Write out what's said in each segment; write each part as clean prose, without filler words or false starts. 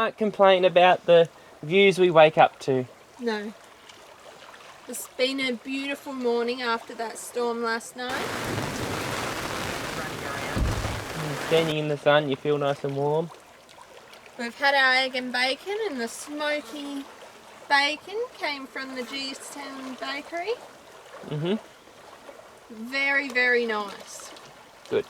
can't complain about the views we wake up to. No. It's been a beautiful morning after that storm last night. Standing in the sun, you feel nice and warm. We've had our egg and bacon, and the smoky bacon came from the Geestown bakery. Very, very nice. Good.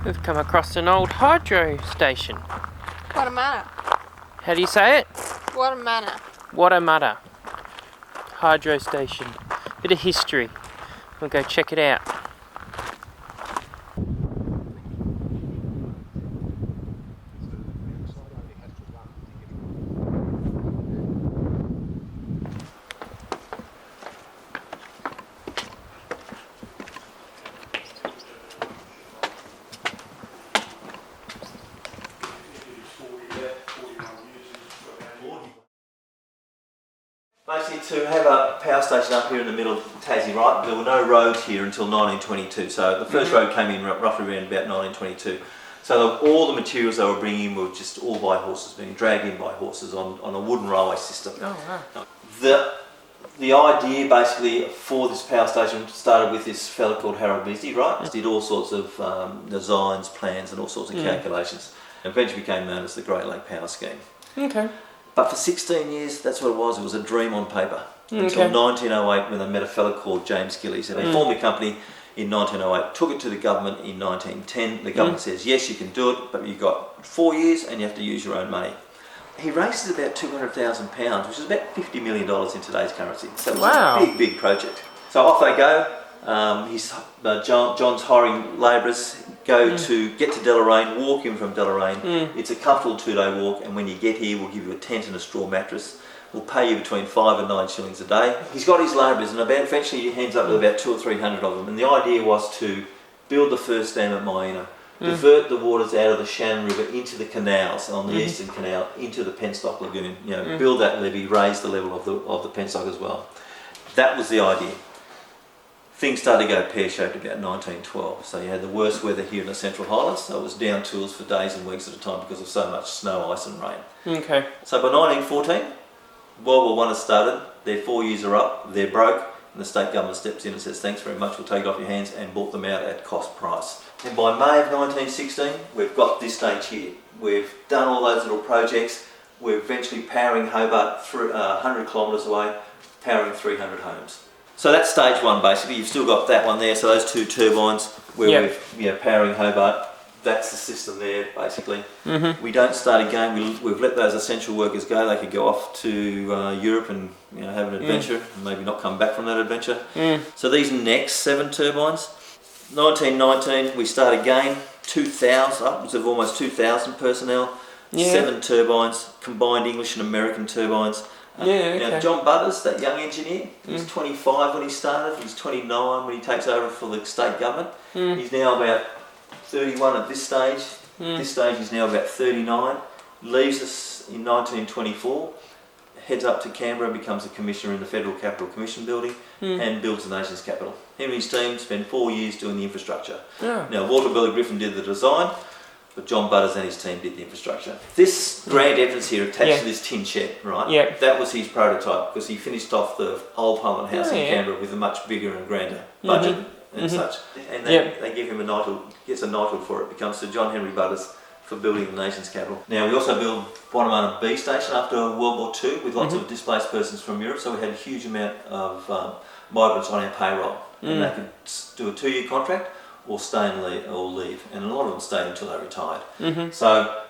We've come across an old hydro station. Waddamana. How do you say it? Waddamana. Waddamana Hydro Station. Bit of history. We'll go check it out. Basically, to have a power station up here in the middle of Tassie, right, there were no roads here until 1922. So the first road came in roughly around about 1922. So all the materials they were bringing in were just all by horses, being dragged in by horses on a wooden railway system. Oh, wow. The idea basically for this power station started with this fella called Harold Beasley, right? Did all sorts of designs, plans and all sorts of calculations. Eventually became known as the Great Lake Power Scheme. Okay. But for 16 years, that's what it was. It was a dream on paper. Until 1908, when they met a fellow called James Gillies. And they formed a company in 1908, took it to the government in 1910. The government says, yes, you can do it, but you've got 4 years and you have to use your own money. He raised about £200,000, which is about $50 million in today's currency. So it was a big, big project. So off they go. John's hiring labourers, go to get to Deloraine, walk in from Deloraine. It's a comfortable 2-day walk, and when you get here, we'll give you a tent and a straw mattress. We'll pay you between 5 and 9 shillings a day. He's got his labourers, and eventually he ends up with about 200 or 300 of them. And the idea was to build the first dam at Moina, divert the waters out of the Shannon River into the canals on the eastern canal into the Penstock Lagoon. You know, build that levee, raise the level of the Penstock as well. That was the idea. Things started to go pear-shaped about 1912. So you had the worst weather here in the Central Highlands. So it was down tools for days and weeks at a time because of so much snow, ice and rain. Okay. So by 1914, World War I has started. Their 4 years are up. They're broke. And the state government steps in and says, thanks very much, we'll take it off your hands, and bought them out at cost price. And by May of 1916, we've got this stage here. We've done all those little projects. We're eventually powering Hobart through 100 kilometres away, powering 300 homes. So that's stage one basically. You've still got that one there, so those 2 turbines where we're powering Hobart. That's the system there basically. We don't start again. We've let those essential workers go. They could go off to Europe and have an adventure and maybe not come back from that adventure. So these next 7 turbines, 1919 we start again, 2,000, upwards of almost 2,000 personnel, 7 turbines, combined English and American turbines. Now John Butters, that young engineer, he was 25 when he started. He's 29 when he takes over for the state government. He's now about 31 at this stage. This stage he's now about 39. Leaves us in 1924, heads up to Canberra, becomes a commissioner in the Federal Capital Commission building and builds the nation's capital. Him and his team spent 4 years doing the infrastructure. Now Walter Billy Griffin did the design, but John Butters and his team did the infrastructure. This grand entrance here attached to this tin shed, right? That was his prototype because he finished off the old Parliament House in Canberra with a much bigger and grander budget and such. And they give him a knighthood, gets a knighthood for it, becomes Sir John Henry Butters for building the nation's capital. Now we also built Waddamana B station after World War II with lots of displaced persons from Europe, so we had a huge amount of migrants on our payroll. And they could do a 2-year contract or stay and leave, and a lot of them stayed until they retired. So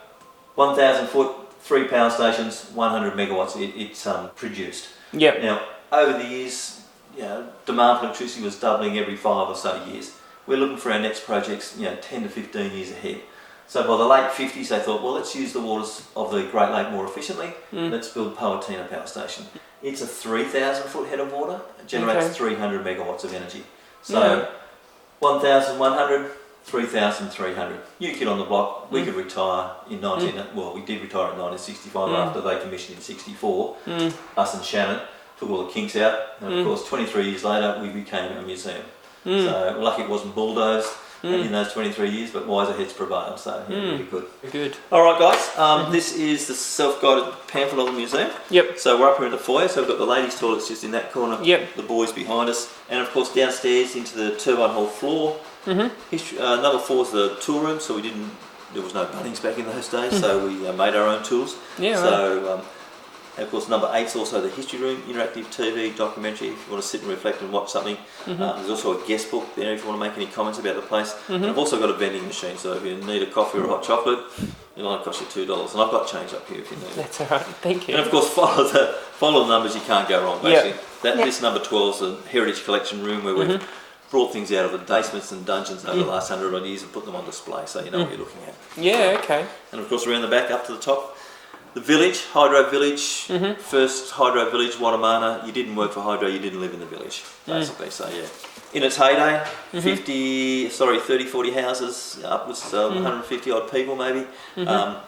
1,000 foot, 3 power stations, 100 megawatts it's produced. Now over the years demand for electricity was doubling every 5 or so years. We're looking for our next projects, 10 to 15 years ahead. So by the late 50s, they thought, well, let's use the waters of the Great Lake more efficiently. Let's build Palawa Power Station. It's a 3,000 foot head of water. It generates 300 megawatts of energy. So 1,100, 3,300. New kid on the block. We could retire in we did retire in 1965 after they commissioned in 64. Us and Shannon took all the kinks out, and of course 23 years later we became a museum. So lucky it wasn't bulldozed in those 23 years, but wiser heads prevailed, so really good. Good. Alright guys, this is the self-guided pamphlet of the museum. Yep. So we're up here in the foyer, so we've got the ladies' toilets just in that corner, Yep. the boys behind us, and of course downstairs into the turbine hall floor. Number 4 is the tool room, so there was no Bunnings back in those days, so we made our own tools. Yeah, so, and of course number 8 is also the history room, interactive TV, documentary, if you want to sit and reflect and watch something. There's also a guest book there if you want to make any comments about the place. And I've also got a vending machine, so if you need a coffee or a hot chocolate, it might cost you $2, and I've got change up here if you need it. That's alright, thank you. And of course follow the numbers, you can't go wrong basically. This number 12 is the heritage collection room where we've brought things out of the basements and dungeons over the last 100 odd years and put them on display so you know what you're looking at. Yeah, okay. And of course around the back up to the top, the village, Hydro Village, first Hydro Village, Waddamana. You didn't work for Hydro, you didn't live in the village, basically, so yeah. In its heyday, 30, 40 houses, upwards to 150 odd people maybe.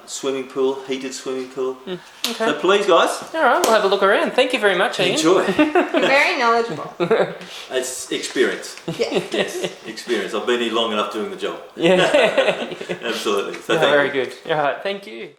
Swimming pool, heated swimming pool. Okay. So please guys. Alright, we'll have a look around. Thank you very much, Ian. Enjoy. You're very knowledgeable. It's experience. Yes. Experience. I've been here long enough doing the job. Yeah. Absolutely. So Yeah, thank very you. good. Alright, thank you.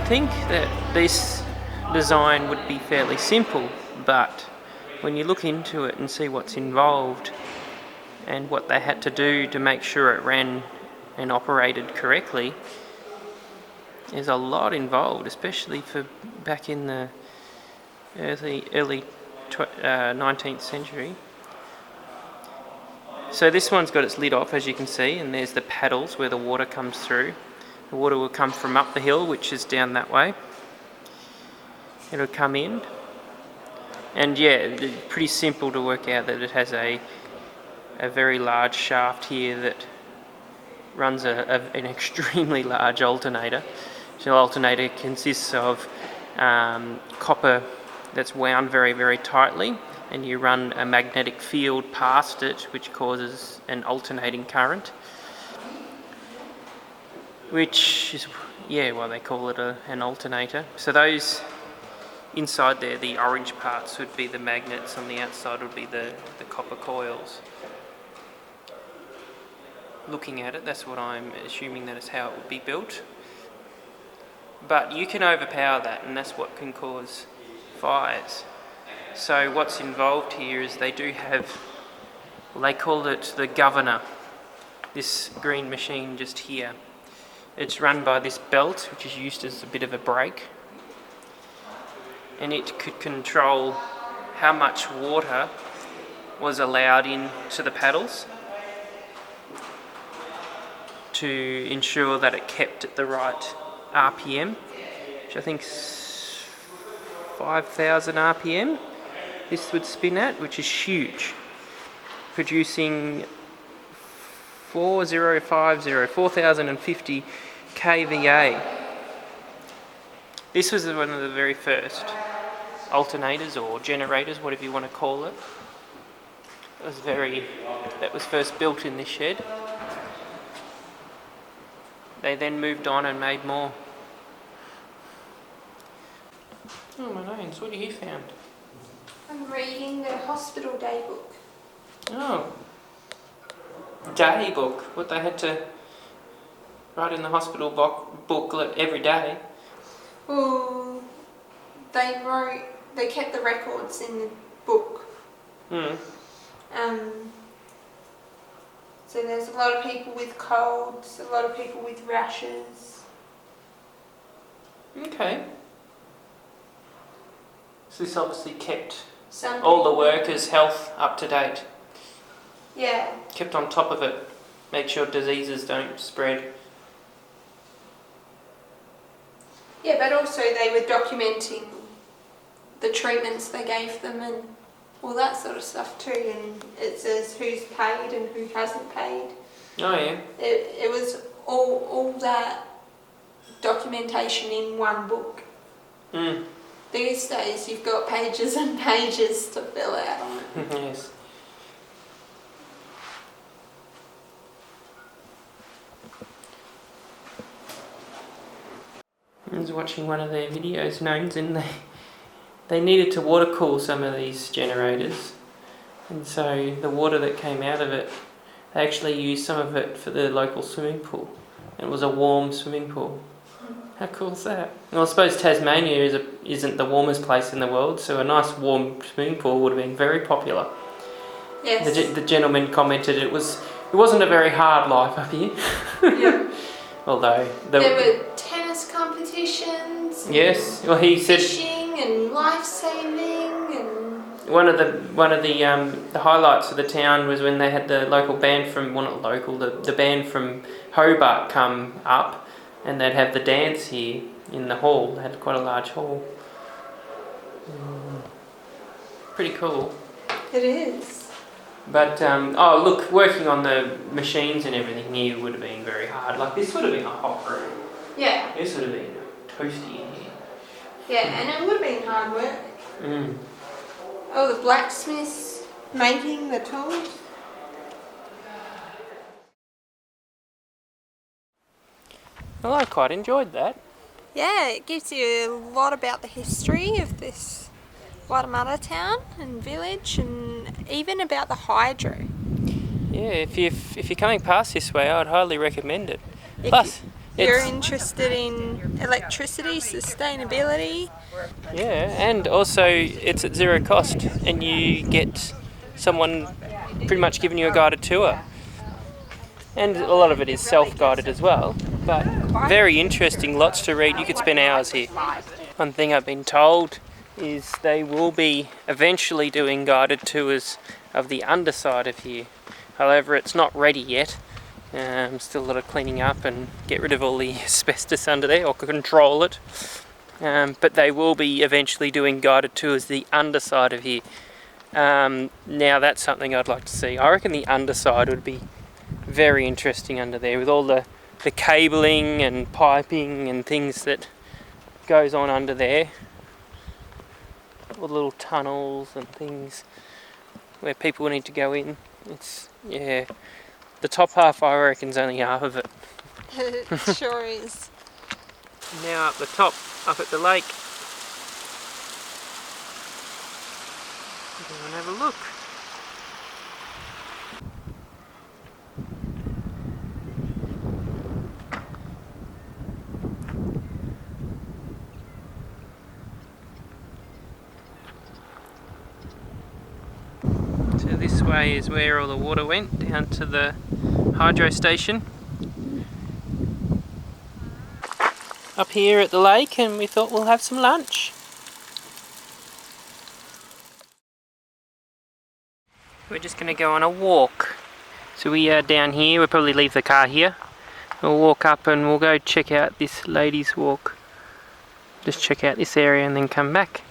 think that this design would be fairly simple, but when you look into it and see what's involved and what they had to do to make sure it ran and operated correctly, there's a lot involved, especially for back in the early 19th century. So this one's got its lid off, as you can see, and there's the paddles where the water comes through. The water will come from up the hill, which is down that way. It'll come in. And yeah, it's pretty simple to work out that it has a very large shaft here that runs an extremely large alternator. So the alternator consists of copper that's wound very, very tightly, and you run a magnetic field past it, which causes an alternating current, which is, yeah, well, they call it an alternator. So those inside there, the orange parts would be the magnets, on the outside would be the copper coils. Looking at it, that's what I'm assuming that is how it would be built. But you can overpower that, and that's what can cause fires. So what's involved here is they do have, well, they call it the governor, this green machine just here. It's run by this belt, which is used as a bit of a brake, and it could control how much water was allowed into the paddles to ensure that it kept at the right RPM, which I think is 5,000 RPM this would spin at, which is huge, producing 4,050 kVA. This was one of the very first alternators or generators, whatever you want to call it. That was first built in this shed. They then moved on and made more. Oh my names, what have you found? I'm reading the hospital day book. Oh. Day book. What they had to write in the hospital booklet every day. Well, they kept the records in the book. So there's a lot of people with colds, a lot of people with rashes. Okay. So this obviously kept Some all the people- workers' health up to date. Yeah. Kept on top of it. Make sure diseases don't spread. Yeah, but also they were documenting the treatments they gave them and all that sort of stuff too, and it says who's paid and who hasn't paid. Oh yeah. It was all that documentation in one book. These days you've got pages and pages to fill out on it. Yes. I was watching one of their videos, Gnomes, and they needed to water cool some of these generators, and so the water that came out of it, they actually used some of it for the local swimming pool. It was a warm swimming pool. How cool is that? Well, I suppose Tasmania isn't the warmest place in the world, so a nice warm swimming pool would have been very popular. Yes. The gentleman commented it wasn't a very hard life up here. Yeah. Although There were tennis competitions. Yes, well he said Fishing and life saving and one of the highlights of the town was when they had the local band from, well not local, the band from Hobart come up, and they'd have the dance here in the hall. They had quite a large hall. Pretty cool. it is. But oh look, working on the machines and everything here would have been very hard. Like this would have been a hot room. Yeah. This would have been toasty in here. Yeah, and it would have been hard work. Oh, the blacksmiths making the tools. Well, I quite enjoyed that. Yeah, it gives you a lot about the history of this Waddamana town and village, and even about the hydro. Yeah, if you're coming past this way, I'd highly recommend it. If Plus, You're It's, interested in electricity, sustainability. yeah, and also it's at zero cost, and you get someone pretty much giving you a guided tour. And a lot of it is self-guided as well, but very interesting, lots to read. You could spend hours here. One thing I've been told is they will be eventually doing guided tours of the underside of here. However, it's not ready yet. Still a lot of cleaning up and get rid of all the asbestos under there, or control it. But they will be eventually doing guided tours of the underside of here. Now that's something I'd like to see. I reckon the underside would be very interesting under there, with all the cabling and piping and things that goes on under there. All the little tunnels and things where people need to go in. It's, yeah, the top half I reckon is only half of it. It sure is. Now up the top, up at the lake. Go and have a look. So this way is where all the water went, down to the hydro station. Up here at the lake, and we thought we'll have some lunch. We're just going to go on a walk. So we are down here, we'll probably leave the car here. We'll walk up and we'll go check out this ladies' walk. Just check out this area and then come back.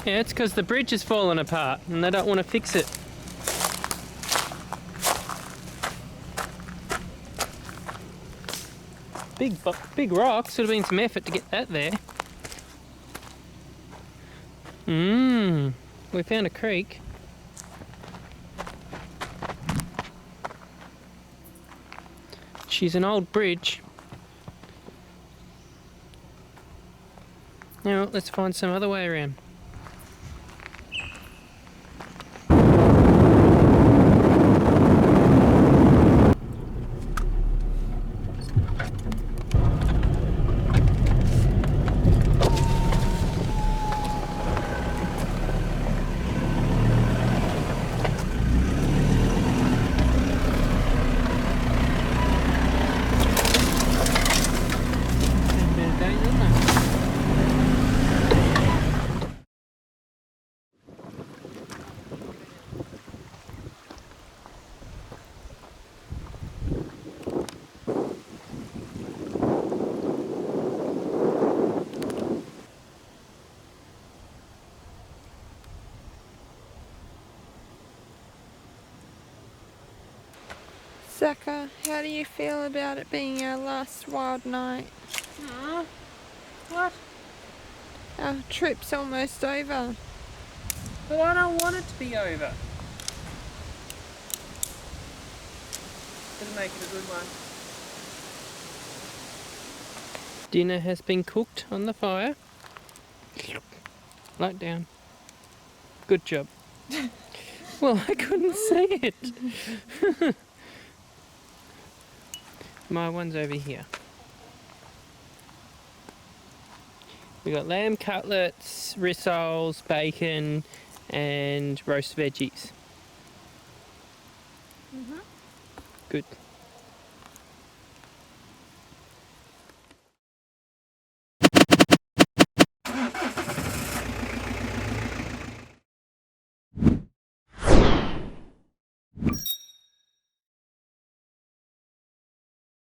Yeah, it's because the bridge has fallen apart and they don't want to fix it. Big rocks, would have been some effort to get that there. We found a creek. She's an old bridge. Now let's find some other way around. Zaka, how do you feel about it being our last wild night? What? Our trip's almost over. But I don't want it to be over. Gonna make it a good one. Dinner has been cooked on the fire. Light down. Good job. Well, I couldn't see it. My one's over here. We got lamb cutlets, rissoles, bacon, and roast veggies. Good.